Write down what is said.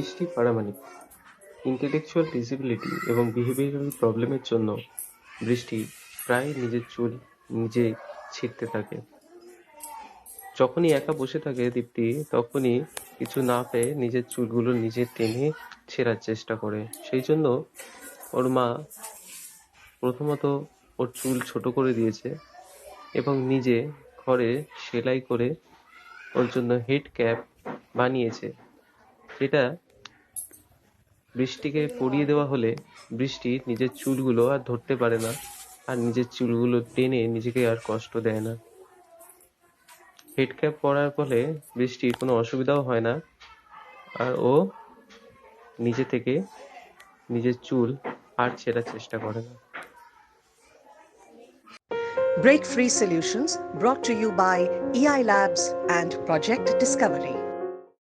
বৃষ্টি Paramanik intellectual disability এবং behavioural প্রবলেমের জন্য বৃষ্টি প্রায় নিজের চুল নিজে ছিঁড়তে থাকে। যখনই একা বসে থাকে দীপ্তি তখনই কিছু না পেয়ে নিজের চুলগুলো নিজে টেনে ছেঁড়ার চেষ্টা করে। সেই জন্য ওর মা প্রথমত ওর চুল ছোট করে দিয়েছে এবং নিজে ঘরে সেলাই করে ওর জন্য হেড ক্যাপ বানিয়েছে, যেটা বৃষ্টিকে পরিয়ে দেওয়া হলে বৃষ্টি নিজের চুলগুলো আর ধরতে পারে না আর নিজের চুলগুলো টেনে নিজেকে আর কষ্ট দেয় না। হেড ক্যাপ পরার ফলে বৃষ্টির কোনো অসুবিধাও হয় না আর ও নিজে থেকে নিজের চুল আর ছেঁড়ার চেষ্টা করে না। Break Free Solutions brought to you by EI Labs and Project Discovery.